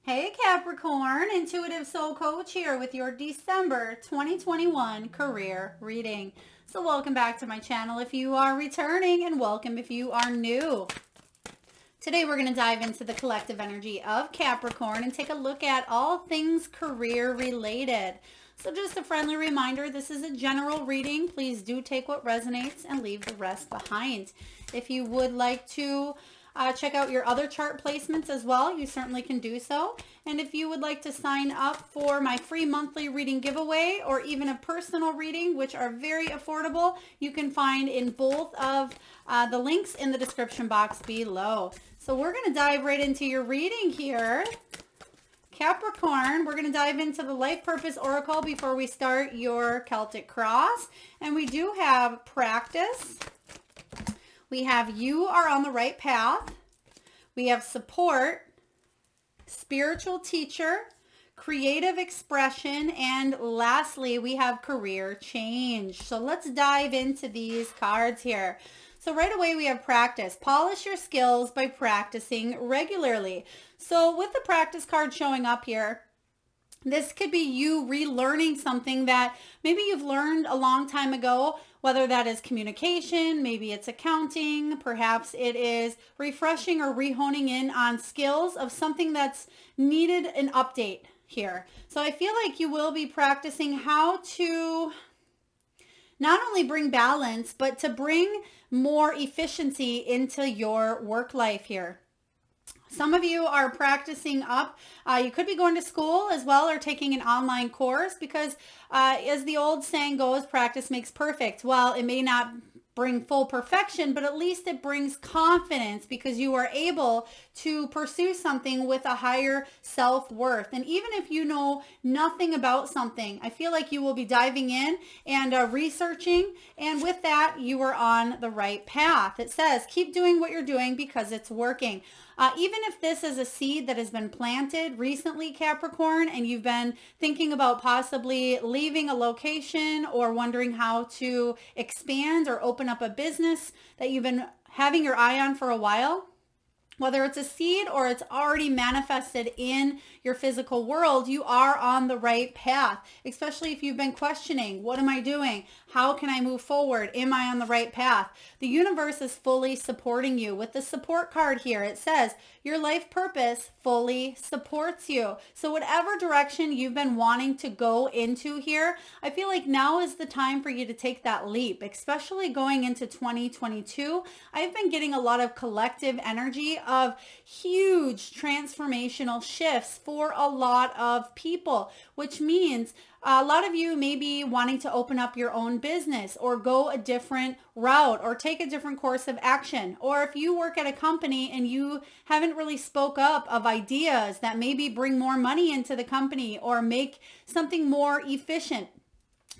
Hey Capricorn, Intuitive Soul Coach here with your December 2021 career reading. So welcome back to my channel if you are returning, and welcome if you are new. Today we're going to dive into the collective energy of Capricorn and take a look at all things career related. So just a friendly reminder, this is a general reading. Please do take what resonates and leave the rest behind. If you would like to check out your other chart placements as well, you certainly can do so. And if you would like to sign up for my free monthly reading giveaway or even a personal reading, which are very affordable, you can find in both of the links in the description box below. So we're going to dive right into your reading here. Capricorn, we're going to dive into the Life Purpose Oracle before we start your Celtic Cross. And we do have practice. We have you are on the right path. We have support, spiritual teacher, creative expression, and lastly, we have career change. So let's dive into these cards here. So right away we have practice. Polish your skills by practicing regularly. So with the practice card showing up here, this could be you relearning something that maybe you've learned a long time ago, whether that is communication, maybe it's accounting, perhaps it is refreshing or rehoning in on skills of something that's needed an update here. So I feel like you will be practicing how to not only bring balance, but to bring more efficiency into your work life here. Some of you are practicing up. You could be going to school as well or taking an online course because as the old saying goes, practice makes perfect. Well, it may not bring full perfection, but at least it brings confidence because you are able to pursue something with a higher self-worth. And even if you know nothing about something, I feel like you will be diving in and researching. And with that, you are on the right path. It says, keep doing what you're doing because it's working. Even if this is a seed that has been planted recently, Capricorn, and you've been thinking about possibly leaving a location or wondering how to expand or open up a business that you've been having your eye on for a while, whether it's a seed or it's already manifested in your physical world, you are on the right path, especially if you've been questioning, what am I doing? How can I move forward? Am I on the right path? The universe is fully supporting you. With the support card here, it says your life purpose fully supports you. So whatever direction you've been wanting to go into here, I feel like now is the time for you to take that leap, especially going into 2022. I've been getting a lot of collective energy of huge transformational shifts for a lot of people, which means a lot of you may be wanting to open up your own business or go a different route or take a different course of action. Or if you work at a company and you haven't really spoke up of ideas that maybe bring more money into the company or make something more efficient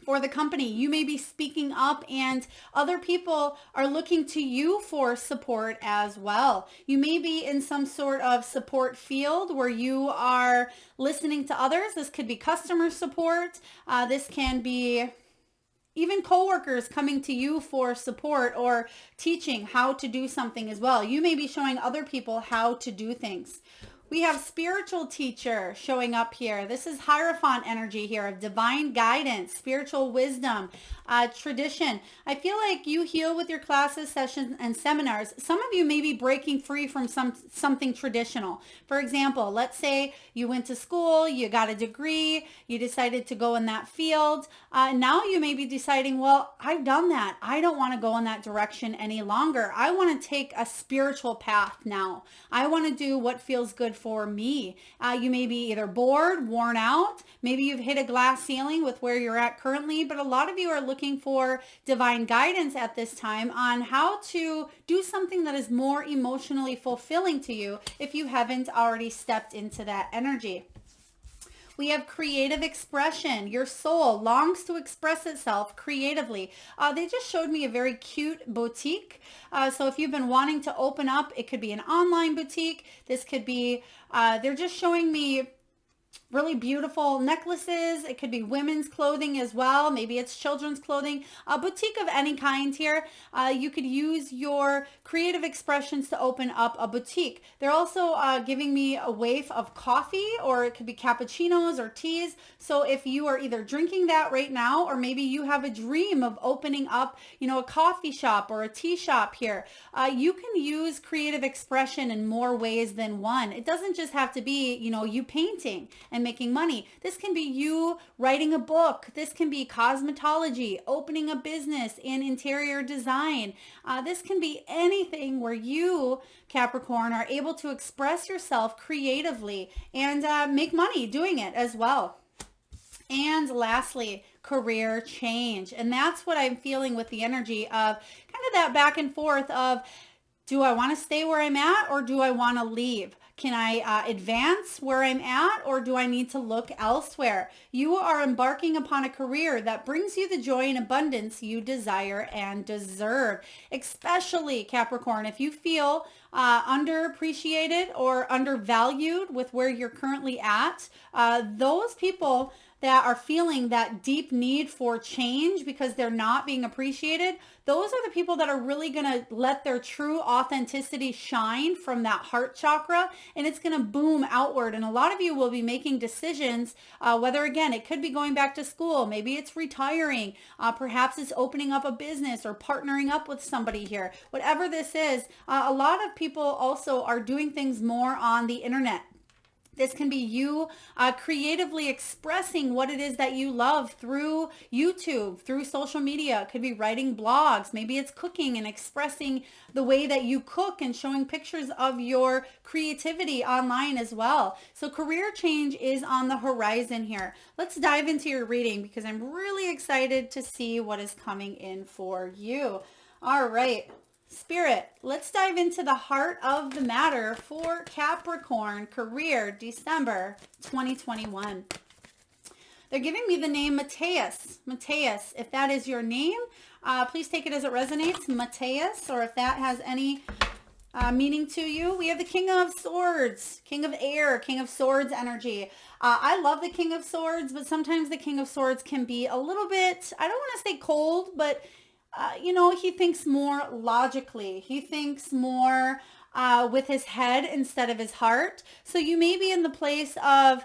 for the company, you may be speaking up and other people are looking to you for support as well. You may be in some sort of support field where you are listening to others. This could be customer support. This can be even coworkers coming to you for support or teaching how to do something as well. You may be showing other people how to do things. We have spiritual teacher showing up here. This is Hierophant energy here of divine guidance, spiritual wisdom, tradition. I feel like you heal with your classes, sessions, and seminars. Some of you may be breaking free from something traditional. For example, let's say you went to school, you got a degree, you decided to go in that field. Now you may be deciding, well, I've done that. I don't want to go in that direction any longer. I want to take a spiritual path now. I want to do what feels good for me. You may be either bored, worn out, maybe you've hit a glass ceiling with where you're at currently, but a lot of you are looking for divine guidance at this time on how to do something that is more emotionally fulfilling to you if you haven't already stepped into that energy. We have creative expression. Your soul longs to express itself creatively. They just showed me a very cute boutique. So if you've been wanting to open up, it could be an online boutique. This could be, they're just showing me really beautiful necklaces. It could be women's clothing as well. Maybe it's children's clothing. A boutique of any kind here. You could use your creative expressions to open up a boutique. They're also giving me a waif of coffee, or it could be cappuccinos or teas. So if you are either drinking that right now, or maybe you have a dream of opening up, a coffee shop or a tea shop here, you can use creative expression in more ways than one. It doesn't just have to be, you painting and making money. This can be you writing a book. This can be cosmetology, opening a business in interior design. This can be anything where you, Capricorn, are able to express yourself creatively and make money doing it as well. And lastly, career change. And that's what I'm feeling with the energy of kind of that back and forth of, do I want to stay where I'm at, or do I want to leave? Can I advance where I'm at, or do I need to look elsewhere? You are embarking upon a career that brings you the joy and abundance you desire and deserve. Especially, Capricorn, if you feel underappreciated or undervalued with where you're currently at, those people that are feeling that deep need for change because they're not being appreciated, those are the people that are really going to let their true authenticity shine from that heart chakra, and it's going to boom outward. And a lot of you will be making decisions, whether, again, it could be going back to school, maybe it's retiring, perhaps it's opening up a business or partnering up with somebody here. Whatever this is, a lot of people also are doing things more on the internet. This can be you creatively expressing what it is that you love through YouTube, through social media. It could be writing blogs. Maybe it's cooking and expressing the way that you cook and showing pictures of your creativity online as well. So career change is on the horizon here. Let's dive into your reading because I'm really excited to see what is coming in for you. All right. Spirit, let's dive into the heart of the matter for Capricorn career, December 2021. They're giving me the name Mateus. Mateus, if that is your name, please take it as it resonates, Mateus, or if that has any meaning to you. We have the King of Swords, King of Air, King of Swords energy. I love the King of Swords, but sometimes the King of Swords can be a little bit, I don't want to say cold, but he thinks more logically. He thinks more with his head instead of his heart. So you may be in the place of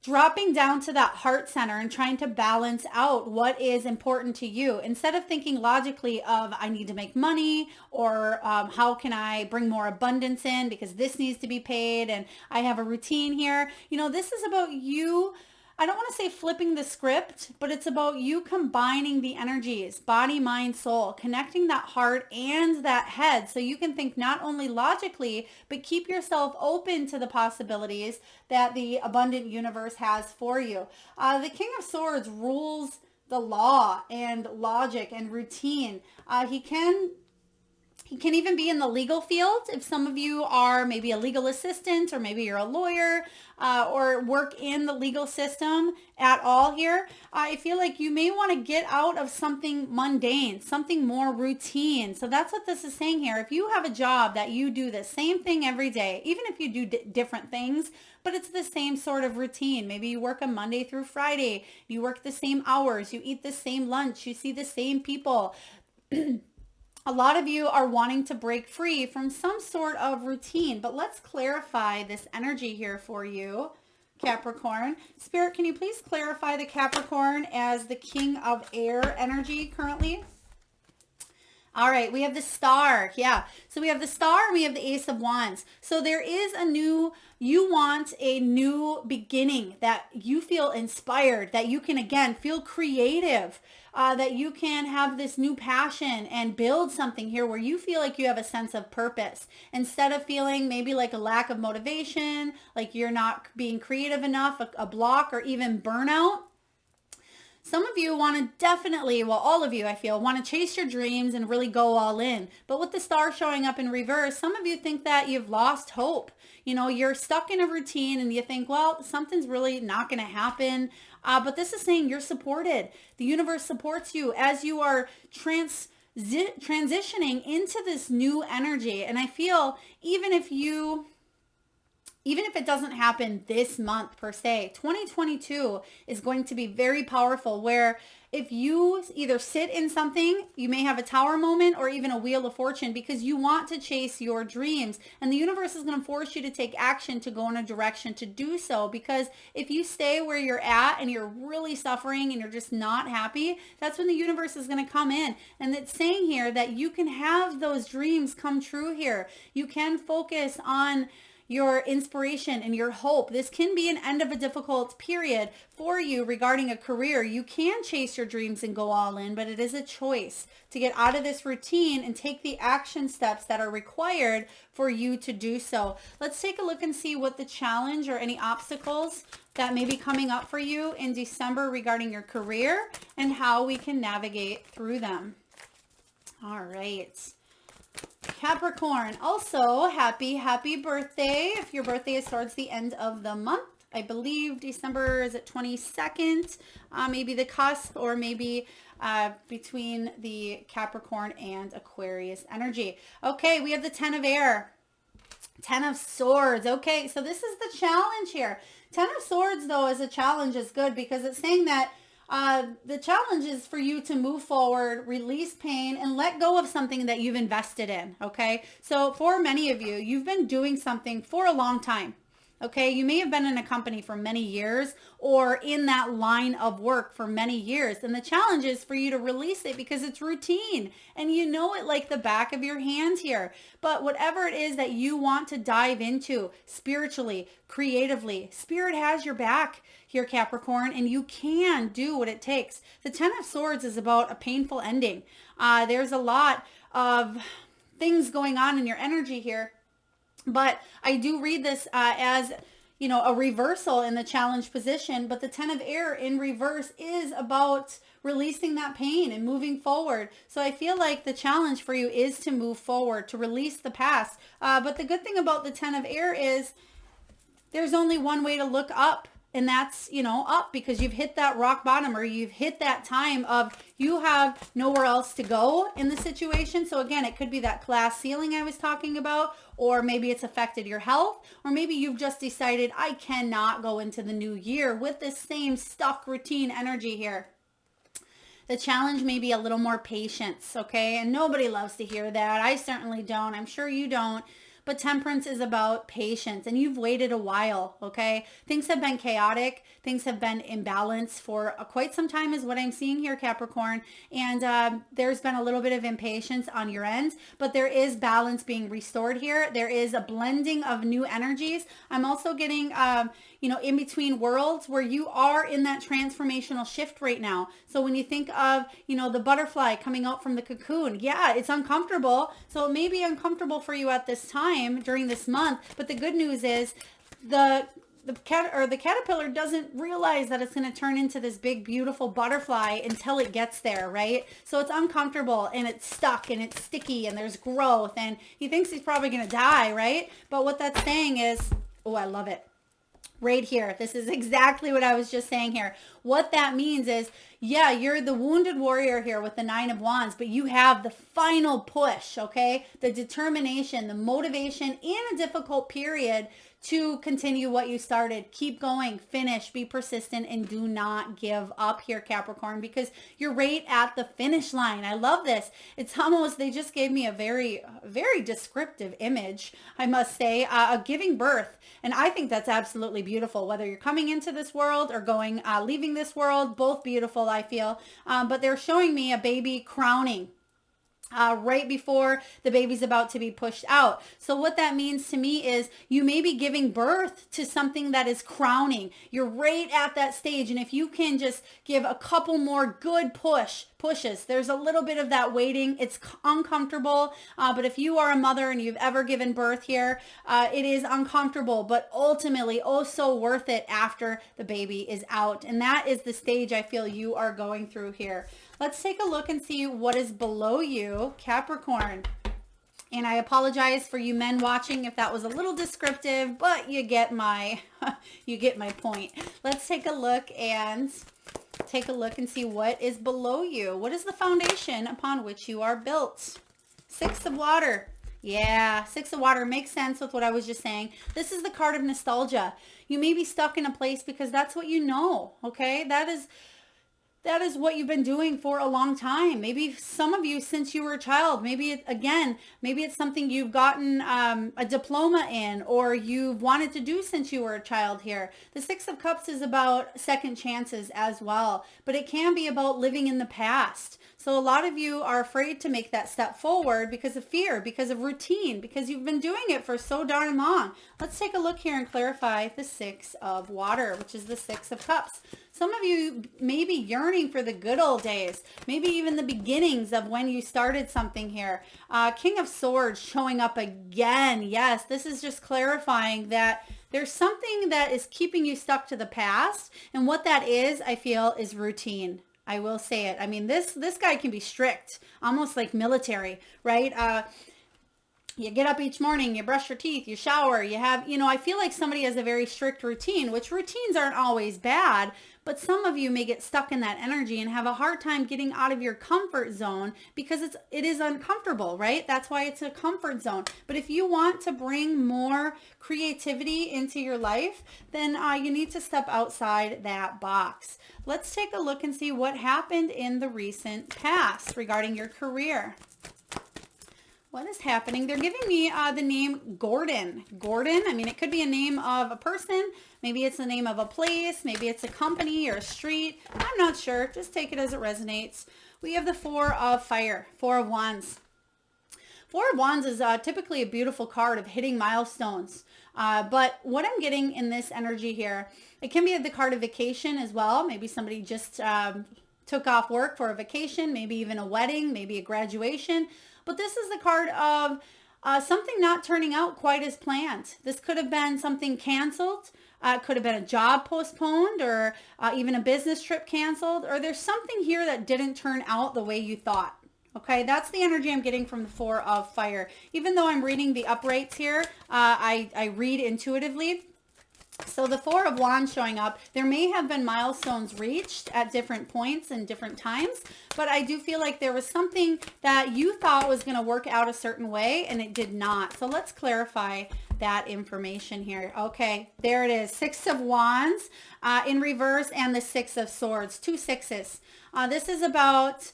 dropping down to that heart center and trying to balance out what is important to you. Instead of thinking logically of, I need to make money, or how can I bring more abundance in because this needs to be paid and I have a routine here. This is about you. I don't want to say flipping the script, but it's about you combining the energies, body, mind, soul, connecting that heart and that head so you can think not only logically, but keep yourself open to the possibilities that the abundant universe has for you. The King of Swords rules the law and logic and routine. He can even be in the legal field. If some of you are maybe a legal assistant, or maybe you're a lawyer, or work in the legal system at all here, I feel like you may want to get out of something mundane, something more routine. So that's what this is saying here. If you have a job that you do the same thing every day, even if you do different things, but it's the same sort of routine. Maybe you work a Monday through Friday, you work the same hours, you eat the same lunch, you see the same people. A lot of you are wanting to break free from some sort of routine, but let's clarify this energy here for you, Capricorn. Spirit, can you please clarify the Capricorn as the King of Air energy currently? All right, we have the Star. Yeah, so we have the Star and we have the Ace of Wands. So there is you want a new beginning, that you feel inspired, that you can, again, feel creative, that you can have this new passion and build something here where you feel like you have a sense of purpose. Instead of feeling maybe like a lack of motivation, like you're not being creative enough, a block, or even burnout. Some of you want to definitely, well, all of you, I feel, want to chase your dreams and really go all in. But with the Star showing up in reverse, some of you think that you've lost hope. You're stuck in a routine and you think, well, something's really not going to happen. But this is saying you're supported. The universe supports you as you are transitioning into this new energy. And I feel even if you even if it doesn't happen this month per se, 2022 is going to be very powerful, where if you either sit in something, you may have a tower moment or even a wheel of fortune, because you want to chase your dreams, and the universe is going to force you to take action to go in a direction to do so. Because if you stay where you're at and you're really suffering and you're just not happy, that's when the universe is going to come in. And it's saying here that you can have those dreams come true here. You can focus on your inspiration and your hope. This can be an end of a difficult period for you regarding a career. You can chase your dreams and go all in, but it is a choice to get out of this routine and take the action steps that are required for you to do so. Let's take a look and see what the challenge or any obstacles that may be coming up for you in December regarding your career and how we can navigate through them. All right. Capricorn, also happy birthday if your birthday is towards the end of the month. I believe December is at 22nd, maybe the cusp, or maybe between the Capricorn and Aquarius energy. Okay, we have the 10 of air, 10 of swords. Okay, so this is the challenge here. 10 of swords, though, as a challenge is good, because it's saying that the challenge is for you to move forward, release pain, and let go of something that you've invested in, okay? So for many of you, you've been doing something for a long time, okay? You may have been in a company for many years or in that line of work for many years. And the challenge is for you to release it because it's routine and you know it like the back of your hand here. But whatever it is that you want to dive into spiritually, creatively, Spirit has your back here, Capricorn, and you can do what it takes. The 10 of Swords is about a painful ending. There's a lot of things going on in your energy here, but I do read this as, you know, a reversal in the challenge position. But the 10 of Air in reverse is about releasing that pain and moving forward. So I feel like the challenge for you is to move forward, to release the past. But the good thing about the 10 of Air is there's only one way to look up. And that's, you know, up, because you've hit that rock bottom, or you've hit that time of you have nowhere else to go in the situation. So again, it could be that glass ceiling I was talking about, or maybe it's affected your health, or maybe you've just decided I cannot go into the new year with this same stuck routine energy here. The challenge may be a little more patience, okay? And nobody loves to hear that. I certainly don't. I'm sure you don't. But Temperance is about patience, and you've waited a while, okay? Things have been chaotic. Things have been imbalanced for quite some time is what I'm seeing here, Capricorn. And there's been a little bit of impatience on your end, but there is balance being restored here. There is a blending of new energies. I'm also getting, you know, in between worlds where you are in that transformational shift right now. So when you think of, you know, the butterfly coming out from the cocoon, yeah, it's uncomfortable. So it may be uncomfortable for you at this time during this month. But the good news is the caterpillar doesn't realize that it's going to turn into this big, beautiful butterfly until it gets there, right? So it's uncomfortable and it's stuck and it's sticky and there's growth and he thinks he's probably going to die, right? But what that's saying is, oh, I love it. Right here. This is exactly what I was just saying here. What that means is, yeah, you're the wounded warrior here with the 9 of Wands, but you have the final push, okay? The determination, the motivation in a difficult period to continue what you started. Keep going, finish, be persistent, and do not give up here, Capricorn, because you're right at the finish line. I love this. It's almost, they just gave me a very, very descriptive image, I must say, of giving birth. And I think that's absolutely beautiful, whether you're coming into this world or going, leaving this world, both beautiful, I feel. But they're showing me a baby crowning. Right before the baby's about to be pushed out. So what that means to me is you may be giving birth to something that is crowning. You're right at that stage. And if you can just give a couple more good pushes, there's a little bit of that waiting. It's uncomfortable. But if you are a mother and you've ever given birth here, it is uncomfortable, but ultimately oh so worth it after the baby is out. And that is the stage I feel you are going through here. Let's take a look and see what is below you, Capricorn. And I apologize for you men watching if that was a little descriptive, but you get my point. Let's take a look and see what is below you. What is the foundation upon which you are built? 6 of water. Yeah, Six of Water makes sense with what I was just saying. This is the card of nostalgia. You may be stuck in a place because that's what you know, okay? That is what you've been doing for a long time. Maybe some of you since you were a child. Maybe it's something you've gotten a diploma in or you've wanted to do since you were a child here. The Six of Cups is about second chances as well, but it can be about living in the past. So a lot of you are afraid to make that step forward because of fear, because of routine, because you've been doing it for so darn long. Let's take a look here and clarify the Six of Water, which is the Six of Cups. Some of you may be yearning for the good old days, maybe even the beginnings of when you started something here. King of Swords showing up again. Yes, this is just clarifying that there's something that is keeping you stuck to the past. And what that is, I feel, is routine. I will say it. I mean, this guy can be strict, almost like military, right? You get up each morning, you brush your teeth, you shower, you have, I feel like somebody has a very strict routine, which routines aren't always bad, but some of you may get stuck in that energy and have a hard time getting out of your comfort zone because it is uncomfortable, right? That's why it's a comfort zone. But if you want to bring more creativity into your life, then you need to step outside that box. Let's take a look and see what happened in the recent past regarding your career. What is happening? They're giving me the name Gordon. Gordon, I mean, it could be a name of a person. Maybe it's the name of a place. Maybe it's a company or a street. I'm not sure. Just take it as it resonates. We have the Four of Fire, Four of Wands. Four of Wands is typically a beautiful card of hitting milestones. But what I'm getting in this energy here, it can be the card of vacation as well. Maybe somebody just took off work for a vacation, maybe even a wedding, maybe a graduation. But this is the card of something not turning out quite as planned. This could have been something canceled. It could have been a job postponed or even a business trip canceled. Or there's something here that didn't turn out the way you thought. Okay, that's the energy I'm getting from the Four of Fire. Even though I'm reading the uprights here, I read intuitively. So the Four of Wands showing up, there may have been milestones reached at different points and different times, but I do feel like there was something that you thought was going to work out a certain way and it did not. So let's clarify that information here. Okay, there it is. Six of Wands in reverse and the Six of Swords, two sixes. This is about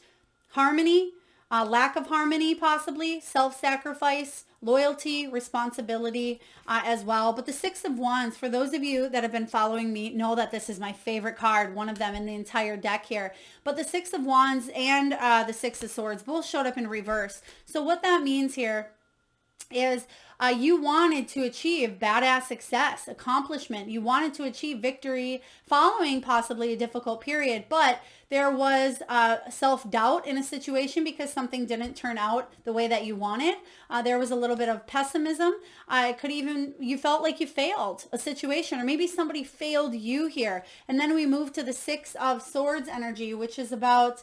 harmony, lack of harmony possibly, self-sacrifice, loyalty, responsibility as well. But the Six of Wands, for those of you that have been following me, know that this is my favorite card, one of them in the entire deck here. But the Six of Wands and the Six of Swords both showed up in reverse. So what that means here is you wanted to achieve badass success, accomplishment. You wanted to achieve victory following possibly a difficult period, but there was self-doubt in a situation because something didn't turn out the way that you wanted. There was a little bit of pessimism. You felt like you failed a situation, or maybe somebody failed you here. And then we move to the Six of Swords energy, which is about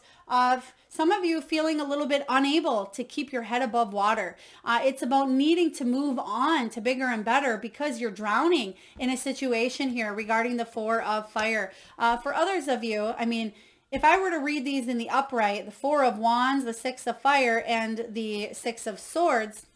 some of you feeling a little bit unable to keep your head above water. It's about needing to move on to bigger and better because you're drowning in a situation here regarding the Four of Fire. For others of you, I mean, if I were to read these in the upright, the Four of Wands, the Six of Fire, and the Six of Swords,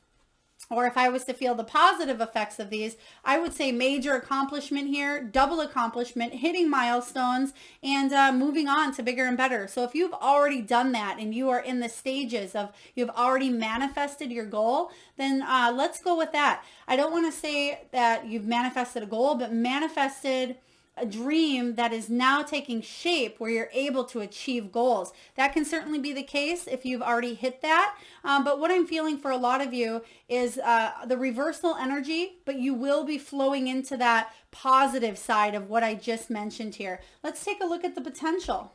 or if I was to feel the positive effects of these, I would say major accomplishment here, double accomplishment, hitting milestones, and moving on to bigger and better. So if you've already done that and you are in the stages of you've already manifested your goal, then let's go with that. I don't want to say that you've manifested a goal, but manifested a dream that is now taking shape where you're able to achieve goals. That can certainly be the case if you've already hit that. But what I'm feeling for a lot of you is the reversal energy, but you will be flowing into that positive side of what I just mentioned here. Let's take a look at the potential.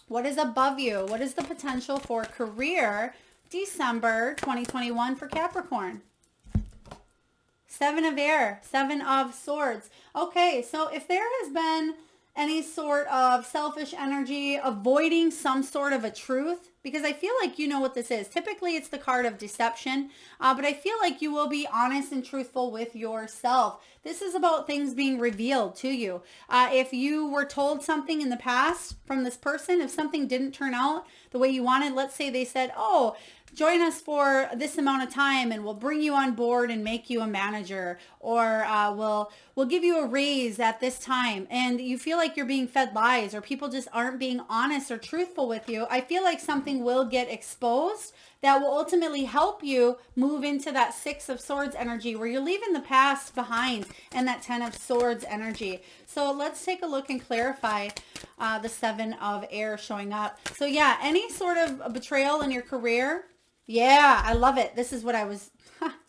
What is above you? What is the potential for career December 2021 for Capricorn? Seven of Air, Seven of Swords. Okay, so if there has been any sort of selfish energy, avoiding some sort of a truth, because I feel like you know what this is. Typically, it's the card of deception, but I feel like you will be honest and truthful with yourself. This is about things being revealed to you. If you were told something in the past from this person, if something didn't turn out the way you wanted, let's say they said, oh, join us for this amount of time and we'll bring you on board and make you a manager, or we'll give you a raise at this time, and you feel like you're being fed lies or people just aren't being honest or truthful with you, I feel like something will get exposed that will ultimately help you move into that Six of Swords energy where you're leaving the past behind, and that Ten of Swords energy. So let's take a look and clarify the Seven of Air showing up. So yeah, any sort of betrayal in your career, yeah, I love it. This is what I was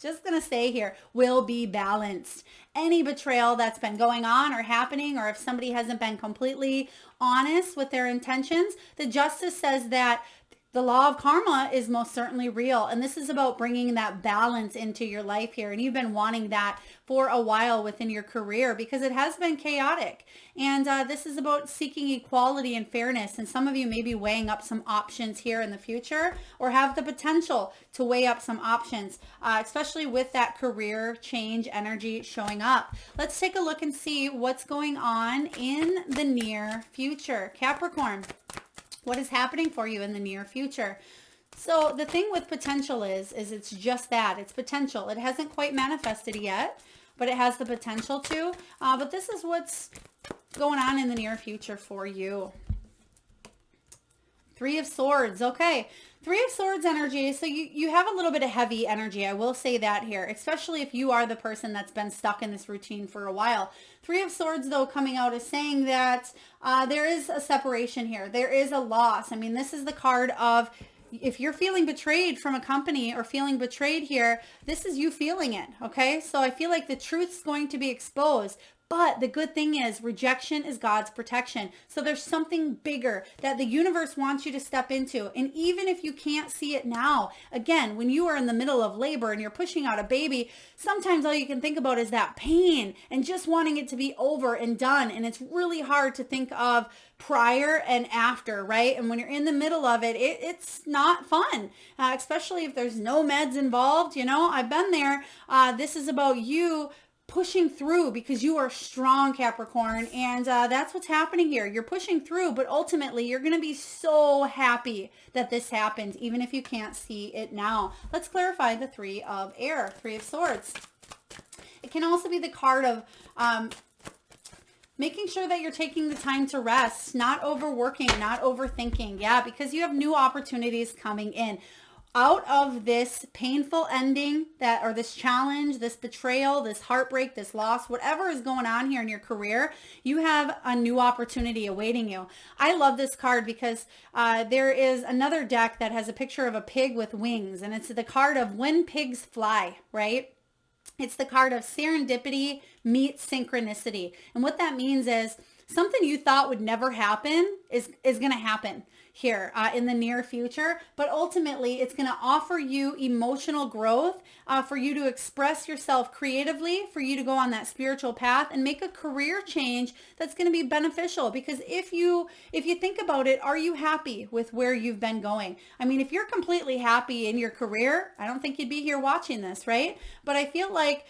just going to say here, will be balanced. Any betrayal that's been going on or happening, or if somebody hasn't been completely honest with their intentions, the Justice says that the law of karma is most certainly real. And this is about bringing that balance into your life here. And you've been wanting that for a while within your career because it has been chaotic. And this is about seeking equality and fairness. And some of you may be weighing up some options here in the future, or have the potential to weigh up some options, especially with that career change energy showing up. Let's take a look and see what's going on in the near future. Capricorn, what is happening for you in the near future? So the thing with potential is it's just that. It's potential. It hasn't quite manifested yet, but it has the potential to. But this is what's going on in the near future for you. Three of Swords. Okay. Three of Swords energy. So you have a little bit of heavy energy. I will say that here, especially if you are the person that's been stuck in this routine for a while. Three of Swords, though, coming out is saying that there is a separation here. There is a loss. I mean, this is the card of, if you're feeling betrayed from a company or feeling betrayed here, this is you feeling it. Okay. So I feel like the truth's going to be exposed. But the good thing is rejection is God's protection. So there's something bigger that the universe wants you to step into. And even if you can't see it now, again, when you are in the middle of labor and you're pushing out a baby, sometimes all you can think about is that pain and just wanting it to be over and done. And it's really hard to think of prior and after, right? And when you're in the middle of it, it's not fun, especially if there's no meds involved. You know, I've been there. This is about you pushing through because you are strong, Capricorn, and that's what's happening here. You're pushing through, but ultimately you're going to be so happy that this happened, even if you can't see it now. Let's clarify the Three of Air, Three of Swords. It can also be the card of making sure that you're taking the time to rest, not overworking, not overthinking. Yeah, because you have new opportunities coming in. Out of this painful ending that, or this challenge, this betrayal, this heartbreak, this loss, whatever is going on here in your career, you have a new opportunity awaiting you. I love this card because there is another deck that has a picture of a pig with wings, and it's the card of When Pigs Fly, right? It's the card of serendipity meets synchronicity. And what that means is something you thought would never happen is going to happen here in the near future, but ultimately it's going to offer you emotional growth for you to express yourself creatively, for you to go on that spiritual path and make a career change that's going to be beneficial. Because if you think about it, are you happy with where you've been going? I mean, if you're completely happy in your career, I don't think you'd be here watching this, right? But I feel like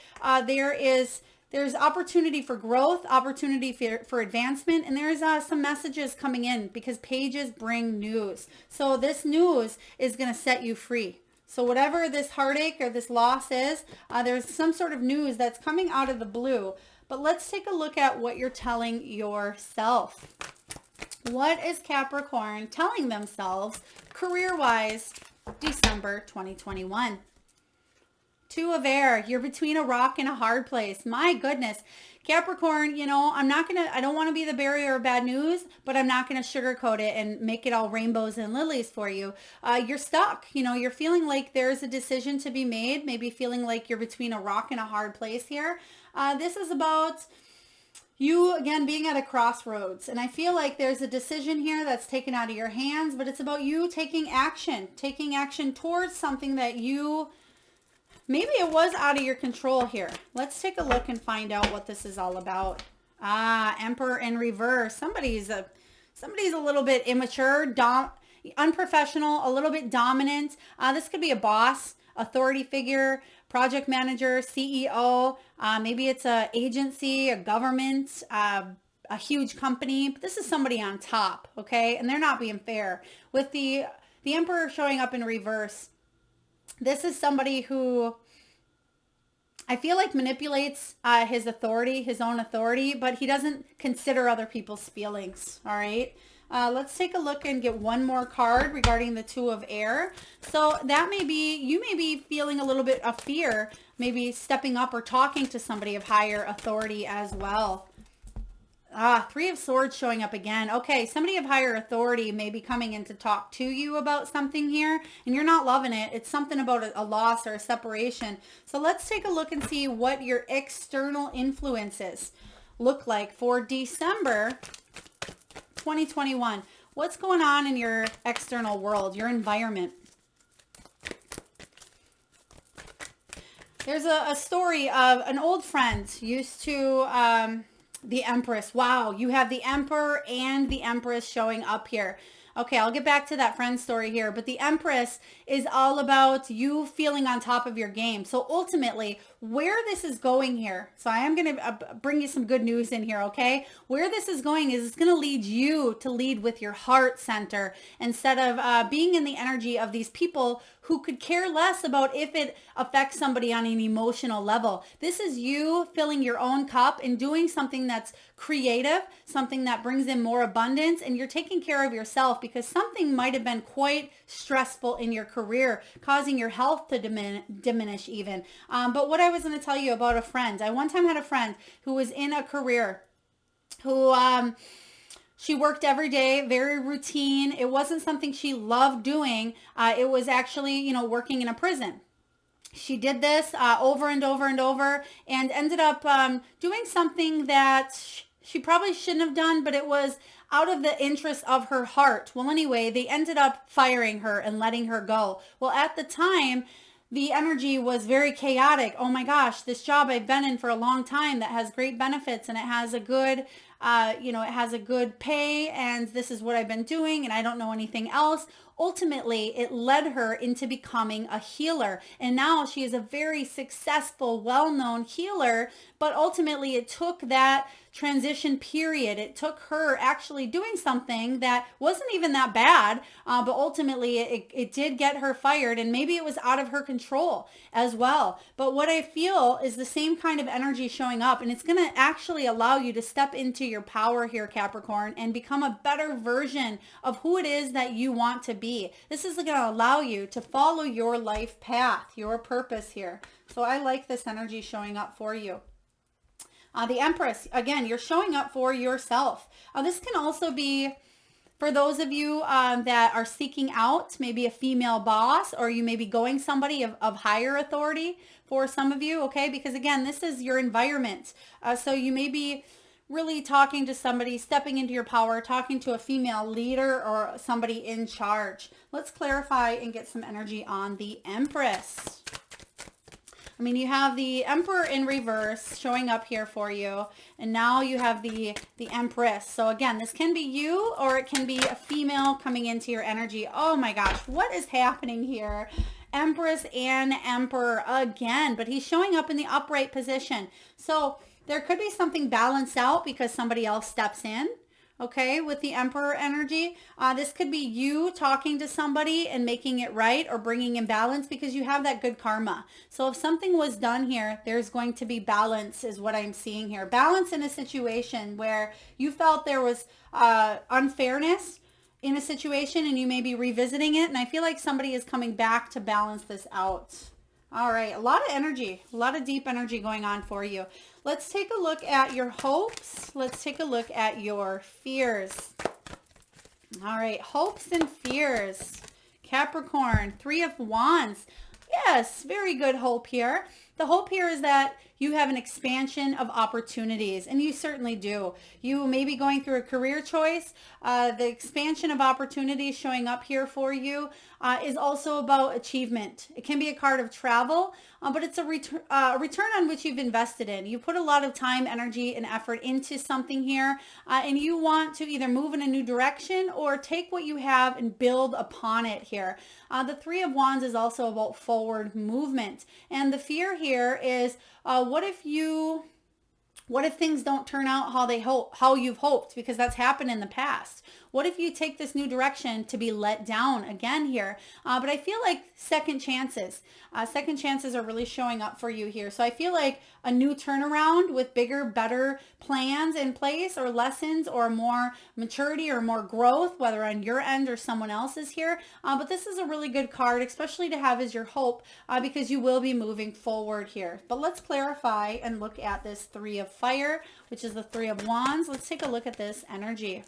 there's opportunity for growth, opportunity for advancement, and there's some messages coming in because pages bring news. So this news is going to set you free. So whatever this heartache or this loss is, there's some sort of news that's coming out of the blue. But let's take a look at what you're telling yourself. What is Capricorn telling themselves career-wise December 2021? Two of Air, you're between a rock and a hard place. My goodness. Capricorn, you know, I don't want to be the bearer of bad news, but I'm not going to sugarcoat it and make it all rainbows and lilies for you. You're stuck. You know, you're feeling like there's a decision to be made, maybe feeling like you're between a rock and a hard place here. This is about you, again, being at a crossroads. And I feel like there's a decision here that's taken out of your hands, but it's about you taking action towards something that maybe it was out of your control here. Let's take a look and find out what this is all about. Emperor in reverse. Somebody's a little bit immature. unprofessional, a little bit dominant. This could be a boss, authority figure, project manager, CEO. Maybe it's a agency, a government, a huge company. But this is somebody on top, okay? And they're not being fair. With the Emperor showing up in reverse, this is somebody who I feel like manipulates his authority, his own authority, but he doesn't consider other people's feelings, all right? Let's take a look and get one more card regarding the Two of Air. So that may be, you may be feeling a little bit of fear, maybe stepping up or talking to somebody of higher authority as well. Three of Swords showing up again. Okay, somebody of higher authority may be coming in to talk to you about something here, and you're not loving it. It's something about a loss or a separation. So let's take a look and see what your external influences look like for December 2021. What's going on in your external world, your environment? There's a story of an old friend used to... the Empress. Wow, you have the Emperor and the Empress showing up here. Okay, I'll get back to that friend story here, but the Empress is all about you feeling on top of your game. So ultimately, where this is going here, so I am going to bring you some good news in here, okay? Where this is going is it's going to lead you to lead with your heart center instead of being in the energy of these people who could care less about if it affects somebody on an emotional level. This is you filling your own cup and doing something that's creative, something that brings in more abundance, and you're taking care of yourself because something might have been quite stressful in your career, causing your health to diminish even. But what I was going to tell you about a friend, I one time had a friend who was in a career who... she worked every day, very routine. It wasn't something she loved doing. It was actually, you know, working in a prison. She did this over and over and over and ended up doing something that she probably shouldn't have done, but it was out of the interest of her heart. Well, anyway, they ended up firing her and letting her go. Well, at the time, the energy was very chaotic. Oh my gosh, this job I've been in for a long time that has great benefits and it has a good, it has a good pay and this is what I've been doing and I don't know anything else. Ultimately, it led her into becoming a healer. And now she is a very successful, well-known healer. But ultimately, it took that transition period. It took her actually doing something that wasn't even that bad. But ultimately, it did get her fired. And maybe it was out of her control as well. But what I feel is the same kind of energy showing up. And it's going to actually allow you to step into your power here, Capricorn, and become a better version of who it is that you want to be. This is going to allow you to follow your life path, your purpose here. So I like this energy showing up for you. The Empress, again, you're showing up for yourself. This can also be for those of you that are seeking out maybe a female boss, or you may be going somebody of higher authority for some of you, okay? Because again, this is your environment. So you may be really talking to somebody, stepping into your power, talking to a female leader or somebody in charge. Let's clarify and get some energy on the Empress. I mean, you have the Emperor in reverse showing up here for you. And now you have the Empress. So again, this can be you or it can be a female coming into your energy. Oh my gosh, what is happening here? Empress and Emperor again, but he's showing up in the upright position. So there could be something balanced out because somebody else steps in, okay, with the Emperor energy. This could be you talking to somebody and making it right or bringing in balance because you have that good karma. So if something was done here, there's going to be balance is what I'm seeing here. Balance in a situation where you felt there was unfairness in a situation and you may be revisiting it. And I feel like somebody is coming back to balance this out. All right, a lot of energy, a lot of deep energy going on for you. Let's take a look at your hopes. Let's take a look at your fears. All right, hopes and fears. Capricorn, 3 of Wands. Yes, very good hope here. The hope here is that you have an expansion of opportunities, and you certainly do. You may be going through a career choice. The expansion of opportunities showing up here for you is also about achievement. It can be a card of travel, but it's a return on which you've invested in. You put a lot of time, energy, and effort into something here, and you want to either move in a new direction or take what you have and build upon it here. The Three of Wands is also about forward movement. And the fear here is, what if things don't turn out how you've hoped, because that's happened in the past? What if you take this new direction to be let down again here? But I feel like second chances are really showing up for you here. So I feel like a new turnaround with bigger, better plans in place, or lessons, or more maturity, or more growth, whether on your end or someone else's here. But this is a really good card, especially to have as your hope, because you will be moving forward here. But let's clarify and look at this Three of Fire, which is the Three of Wands. Let's take a look at this energy.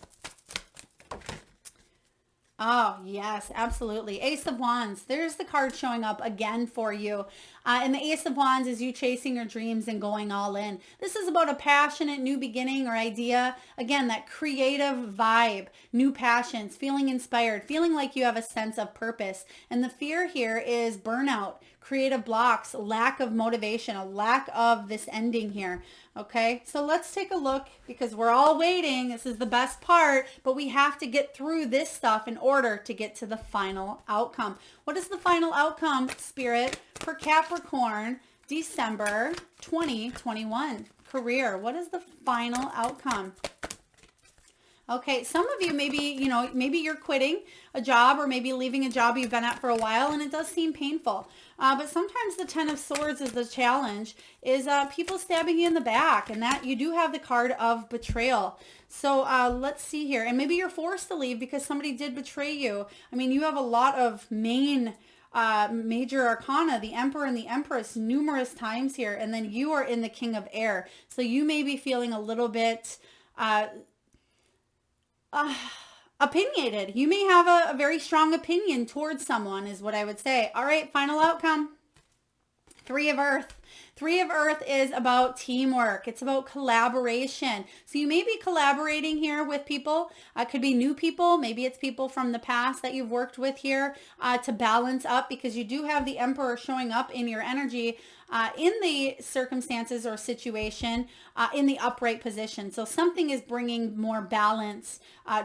Oh, yes, absolutely. Ace of Wands. There's the card showing up again for you. And the Ace of Wands is you chasing your dreams and going all in. This is about a passionate new beginning or idea. Again, that creative vibe, new passions, feeling inspired, feeling like you have a sense of purpose. And the fear here is burnout, creative blocks, lack of motivation, a lack of this ending here. Okay, so let's take a look, because we're all waiting. This is the best part, but we have to get through this stuff in order to get to the final outcome. What is the final outcome, Spirit, for Capricorn, December 2021? Career, what is the final outcome? Okay, some of you maybe you're quitting a job, or maybe leaving a job you've been at for a while, and it does seem painful. But sometimes the Ten of Swords is the challenge, is people stabbing you in the back, and that you do have the card of betrayal. So let's see here. And maybe you're forced to leave because somebody did betray you. I mean, you have a lot of major arcana, the Emperor and the Empress, numerous times here, and then you are in the King of Air. So you may be feeling a little bit opinionated. You may have a very strong opinion towards someone, is what I would say. All right, final outcome. Three of Earth. Three of Earth is about teamwork. It's about collaboration. So you may be collaborating here with people. It could be new people. Maybe it's people from the past that you've worked with here to balance up, because you do have the Emperor showing up in your energy in the circumstances or situation in the upright position. So something is bringing more balance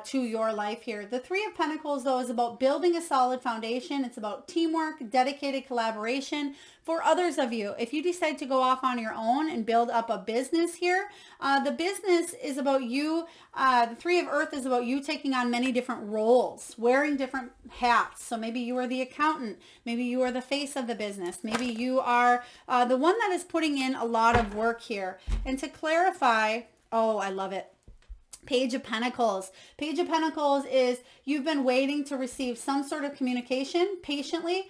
to your life here. The Three of Pentacles, though, is about building a solid foundation. It's about teamwork, dedicated collaboration. For others of you, if you decide to go off on your own and build up a business here, the business is about you. The Three of Earth is about you taking on many different roles, wearing different hats. So maybe you are the accountant. Maybe you are the face of the business. Maybe you are the one that is putting in a lot of work here. And to clarify, oh, I love it. Page of Pentacles. Page of Pentacles is you've been waiting to receive some sort of communication, patiently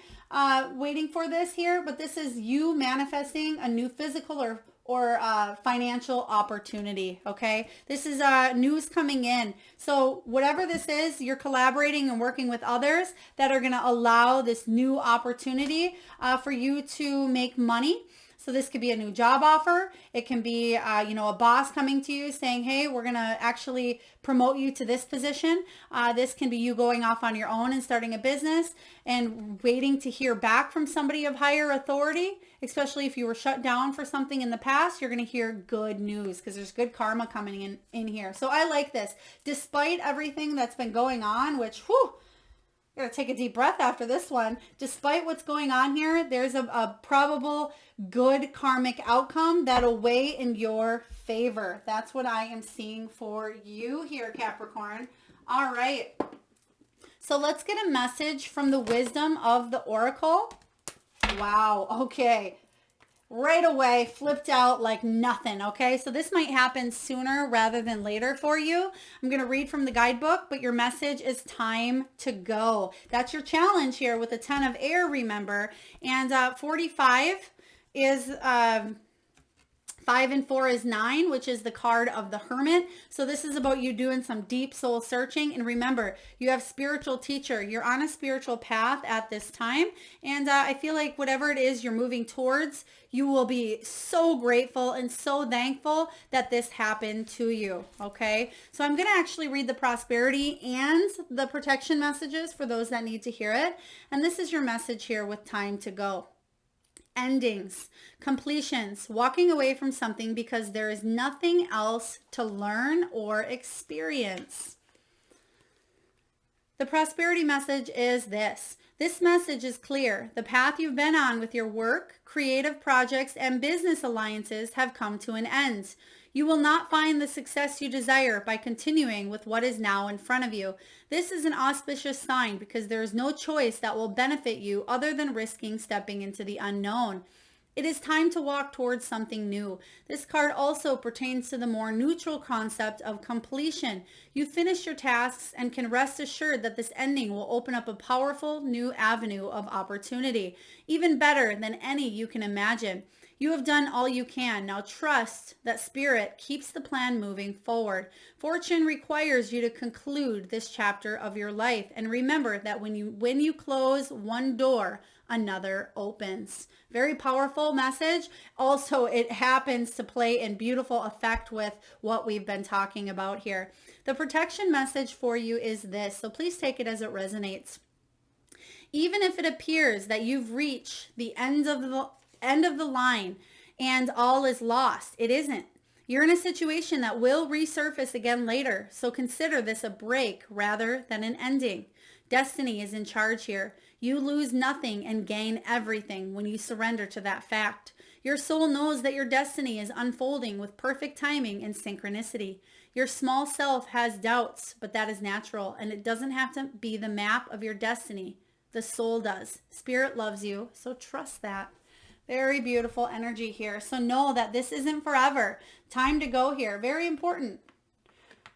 waiting for this here, but this is you manifesting a new physical or financial opportunity. Okay, this is news coming in. So whatever this is, you're collaborating and working with others that are going to allow this new opportunity for you to make money. So this could be a new job offer. It can be, a boss coming to you saying, hey, we're going to actually promote you to this position. This can be you going off on your own and starting a business and waiting to hear back from somebody of higher authority, especially if you were shut down for something in the past. You're going to hear good news because there's good karma coming in here. So I like this. Despite everything that's been going on, which, whew, I'm going to take a deep breath after this one. Despite what's going on here, there's a probable good karmic outcome that'll weigh in your favor. That's what I am seeing for you here, Capricorn. All right. So let's get a message from the wisdom of the Oracle. Wow. Okay. Right away, flipped out like nothing. Okay, so this might happen sooner rather than later for you. I'm going to read from the guidebook, but your message is time to go. That's your challenge here with the 10 of air, remember. And 45 is 5 and 4 is 9, which is the card of the Hermit. So this is about you doing some deep soul searching. And remember, you have spiritual teacher. You're on a spiritual path at this time. And I feel like whatever it is you're moving towards, you will be so grateful and so thankful that this happened to you. Okay. So I'm going to actually read the prosperity and the protection messages for those that need to hear it. And this is your message here with time to go. Endings, completions, walking away from something because there is nothing else to learn or experience. The prosperity message is this. This message is clear. The path you've been on with your work, creative projects, and business alliances have come to an end. You will not find the success you desire by continuing with what is now in front of you. This is an auspicious sign because there is no choice that will benefit you other than risking stepping into the unknown. It is time to walk towards something new. This card also pertains to the more neutral concept of completion. You finish your tasks and can rest assured that this ending will open up a powerful new avenue of opportunity, even better than any you can imagine. You have done all you can. Now trust that Spirit keeps the plan moving forward. Fortune requires you to conclude this chapter of your life. And remember that when you close one door, another opens. Very powerful message. Also, it happens to play in beautiful effect with what we've been talking about here. The protection message for you is this. So please take it as it resonates. Even if it appears that you've reached the end of the line and all is lost, it isn't. You're in a situation that will resurface again later, so consider this a break rather than an ending. Destiny is in charge here. You lose nothing and gain everything when you surrender to that fact. Your soul knows that your destiny is unfolding with perfect timing and synchronicity. Your small self has doubts, but that is natural, and it doesn't have to be the map of your destiny. The soul does. Spirit loves you, so trust that. Very beautiful energy here. So know that this isn't forever. Time to go here. Very important.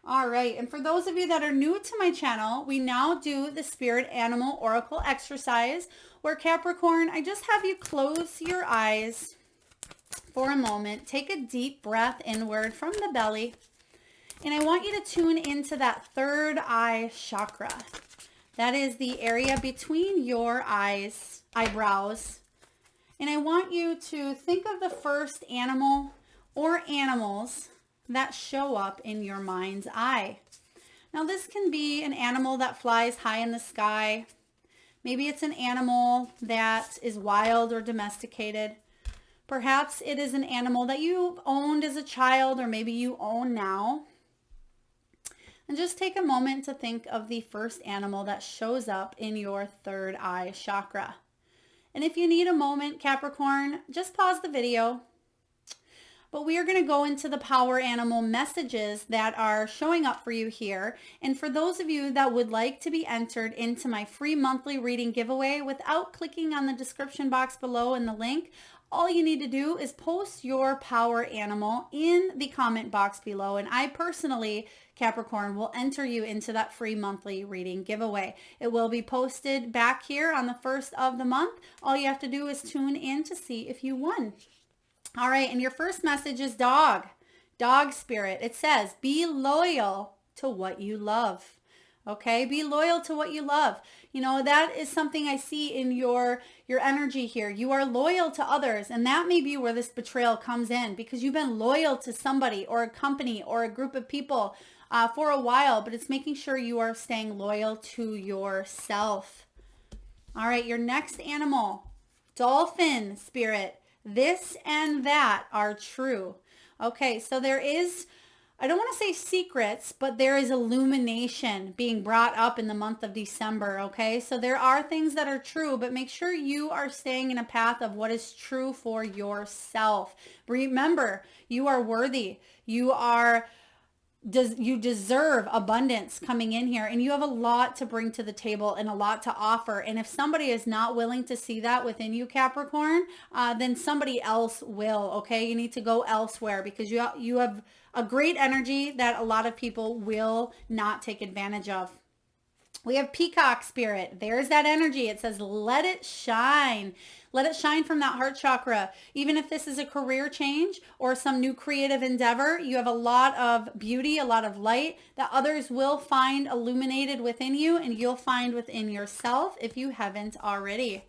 All right. And for those of you that are new to my channel, we now do the Spirit Animal Oracle exercise where Capricorn, I just have you close your eyes for a moment. Take a deep breath inward from the belly. And I want you to tune into that third eye chakra. That is the area between your eyebrows. And I want you to think of the first animal or animals that show up in your mind's eye. Now this can be an animal that flies high in the sky. Maybe it's an animal that is wild or domesticated. Perhaps it is an animal that you owned as a child or maybe you own now. And just take a moment to think of the first animal that shows up in your third eye chakra. And if you need a moment, Capricorn, just pause the video. But we are going to go into the power animal messages that are showing up for you here. And for those of you that would like to be entered into my free monthly reading giveaway without clicking on the description box below in the link, all you need to do is post your power animal in the comment box below. And I personally, Capricorn, will enter you into that free monthly reading giveaway. It will be posted back here on the 1st of the month. All you have to do is tune in to see if you won. All right, and your first message is dog spirit. It says, be loyal to what you love. Okay, be loyal to what you love. You know, that is something I see in your energy here. You are loyal to others, and that may be where this betrayal comes in because you've been loyal to somebody or a company or a group of people for a while, but it's making sure you are staying loyal to yourself. All right, your next animal, dolphin spirit. This and that are true. Okay, so there is, I don't want to say secrets, but there is illumination being brought up in the month of December, okay? So there are things that are true, but make sure you are staying in a path of what is true for yourself. Remember, you are worthy. You deserve abundance coming in here, and you have a lot to bring to the table and a lot to offer. And if somebody is not willing to see that within you, Capricorn, then somebody else will, okay? You need to go elsewhere because you have a great energy that a lot of people will not take advantage of. We have Peacock Spirit. There's that energy. It says, let it shine. Let it shine from that heart chakra. Even if this is a career change or some new creative endeavor, you have a lot of beauty, a lot of light that others will find illuminated within you, and you'll find within yourself if you haven't already.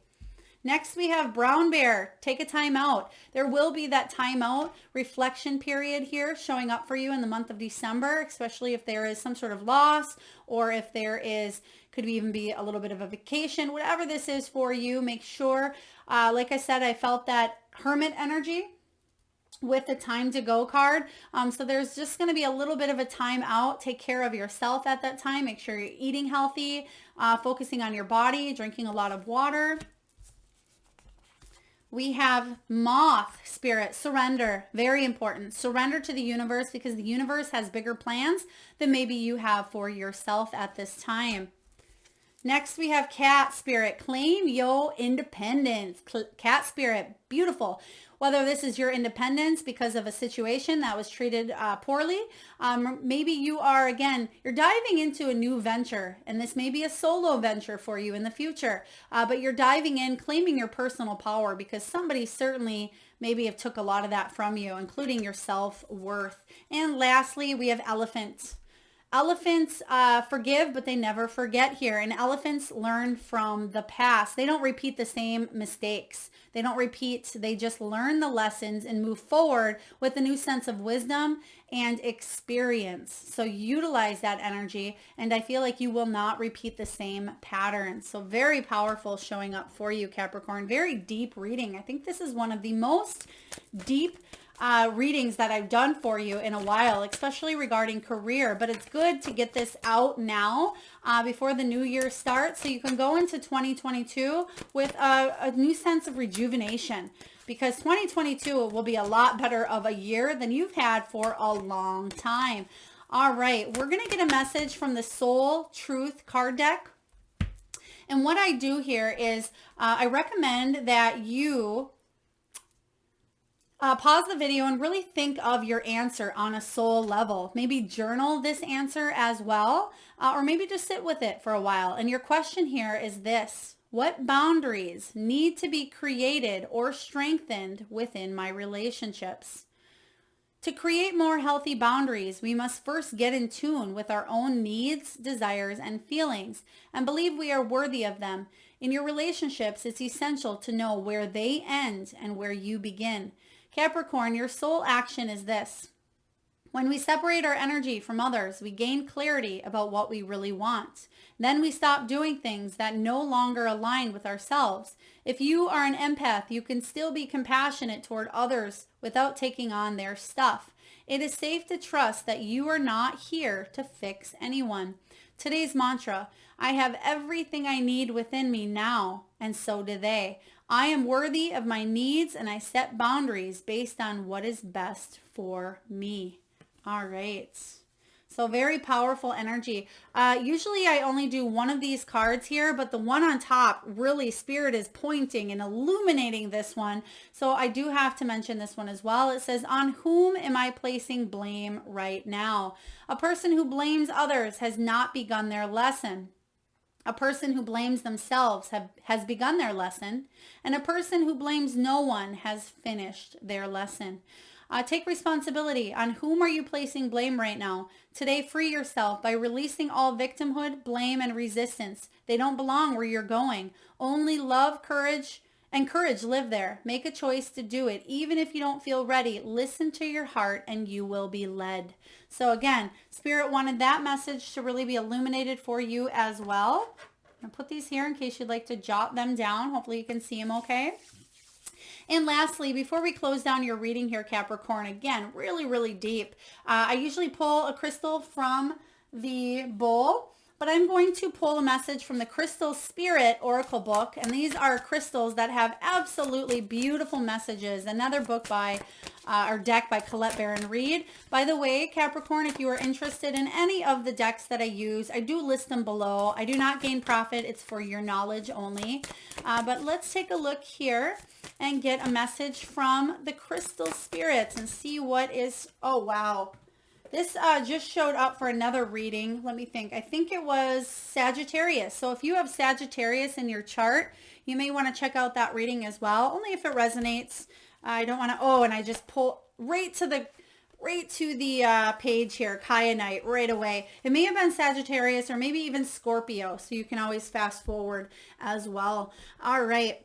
Next, we have Brown Bear. Take a time out. There will be that time out reflection period here showing up for you in the month of December, especially if there is some sort of loss, or if there is, could even be a little bit of a vacation, whatever this is for you. Make sure, like I said, I felt that Hermit energy with the time to go card. So there's just going to be a little bit of a time out. Take care of yourself at that time. Make sure you're eating healthy, focusing on your body, drinking a lot of water. We have Moth Spirit, surrender, very important. Surrender to the universe, because the universe has bigger plans than maybe you have for yourself at this time. Next, we have Cat Spirit, claim your independence. Cat Spirit, beautiful. Whether this is your independence because of a situation that was treated poorly, maybe you are, again, you're diving into a new venture, and this may be a solo venture for you in the future, but you're diving in, claiming your personal power, because somebody certainly maybe have took a lot of that from you, including your self-worth. And lastly, we have Elephant. Elephants forgive, but they never forget here. And elephants learn from the past. They don't repeat the same mistakes. They don't repeat. They just learn the lessons and move forward with a new sense of wisdom and experience. So utilize that energy, and I feel like you will not repeat the same patterns. So very powerful showing up for you, Capricorn. Very deep reading. I think this is one of the most deep readings that I've done for you in a while, especially regarding career. But it's good to get this out now before the new year starts, so you can go into 2022 with a new sense of rejuvenation, because 2022 will be a lot better of a year than you've had for a long time. All right, we're going to get a message from the Soul Truth card deck. And what I do here is I recommend that you pause the video and really think of your answer on a soul level. Maybe journal this answer as well, or maybe just sit with it for a while. And your question here is this: what boundaries need to be created or strengthened within my relationships? To create more healthy boundaries, we must first get in tune with our own needs, desires, and feelings, and believe we are worthy of them. In your relationships, it's essential to know where they end and where you begin. Capricorn, your soul action is this: when we separate our energy from others, we gain clarity about what we really want. Then we stop doing things that no longer align with ourselves. If you are an empath, you can still be compassionate toward others without taking on their stuff. It is safe to trust that you are not here to fix anyone. Today's mantra: I have everything I need within me now, and so do they. I am worthy of my needs, and I set boundaries based on what is best for me. All right. So very powerful energy. Usually I only do one of these cards here, but the one on top, really Spirit is pointing and illuminating this one. So I do have to mention this one as well. It says, on whom am I placing blame right now? A person who blames others has not begun their lesson. A person who blames themselves has begun their lesson, and a person who blames no one has finished their lesson. Take responsibility. On whom are you placing blame right now? Today, free yourself by releasing all victimhood, blame, and resistance. They don't belong where you're going. Only love, courage, and courage live there. Make a choice to do it. Even if you don't feel ready, listen to your heart and you will be led. So again, Spirit wanted that message to really be illuminated for you as well. I'll put these here in case you'd like to jot them down. Hopefully you can see them okay. And lastly, before we close down your reading here, Capricorn, again, really, really deep. I usually pull a crystal from the bowl, but I'm going to pull a message from the Crystal Spirit Oracle book. And these are crystals that have absolutely beautiful messages. Another book by, or deck by Collette Baron-Reid. By the way, Capricorn, if you are interested in any of the decks that I use, I do list them below. I do not gain profit. It's for your knowledge only. But let's take a look here and get a message from the Crystal Spirits and see what is, oh wow. This just showed up for another reading. Let me think. I think it was Sagittarius. So if you have Sagittarius in your chart, you may want to check out that reading as well, only if it resonates. I don't want to, oh, and I just pull right to the page here, Kyanite, right away. It may have been Sagittarius or maybe even Scorpio, so you can always fast forward as well. All right.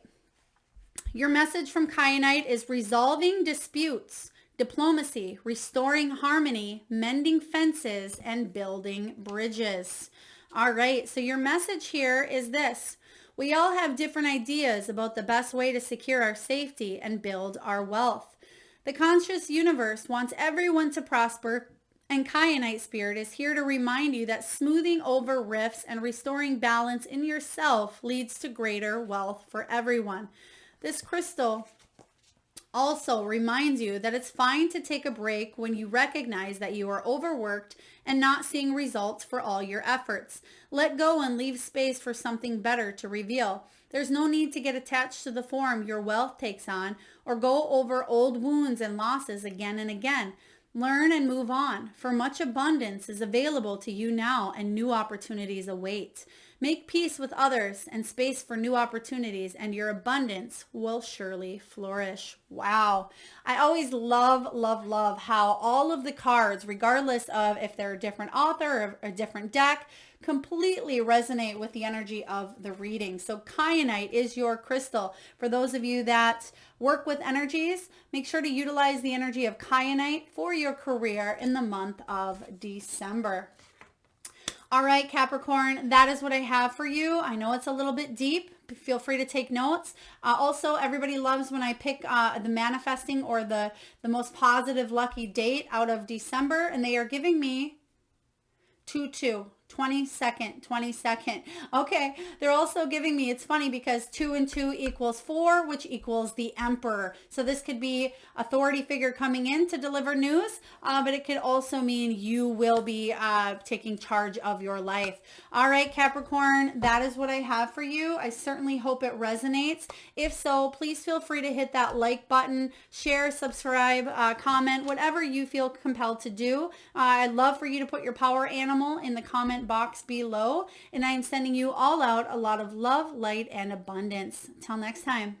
Your message from Kyanite is resolving disputes, diplomacy, restoring harmony, mending fences, and building bridges. All right, so your message here is this. We all have different ideas about the best way to secure our safety and build our wealth. The conscious universe wants everyone to prosper, and Kyanite Spirit is here to remind you that smoothing over rifts and restoring balance in yourself leads to greater wealth for everyone. This crystal also reminds you that it's fine to take a break when you recognize that you are overworked and not seeing results for all your efforts. Let go and leave space for something better to reveal. There's no need to get attached to the form your wealth takes on or go over old wounds and losses again and again. Learn and move on, for much abundance is available to you now and new opportunities await. Make peace with others and space for new opportunities, and your abundance will surely flourish. Wow. I always love, love, love how all of the cards, regardless of if they're a different author or a different deck, completely resonate with the energy of the reading. So Kyanite is your crystal. For those of you that work with energies, make sure to utilize the energy of Kyanite for your career in the month of December. All right, Capricorn, that is what I have for you. I know it's a little bit deep. Feel free to take notes. Also, everybody loves when I pick the manifesting or the most positive lucky date out of December, and they are giving me 2-2. 22nd. Okay, they're also giving me, it's funny because 2 and 2 equals 4, which equals the Emperor. So this could be authority figure coming in to deliver news, but it could also mean you will be taking charge of your life. All right, Capricorn, that is what I have for you. I certainly hope it resonates. If so, please feel free to hit that like button, share, subscribe, comment, whatever you feel compelled to do. I'd love for you to put your power animal in the comment box below, and I am sending you all out a lot of love, light, and abundance. Till next time.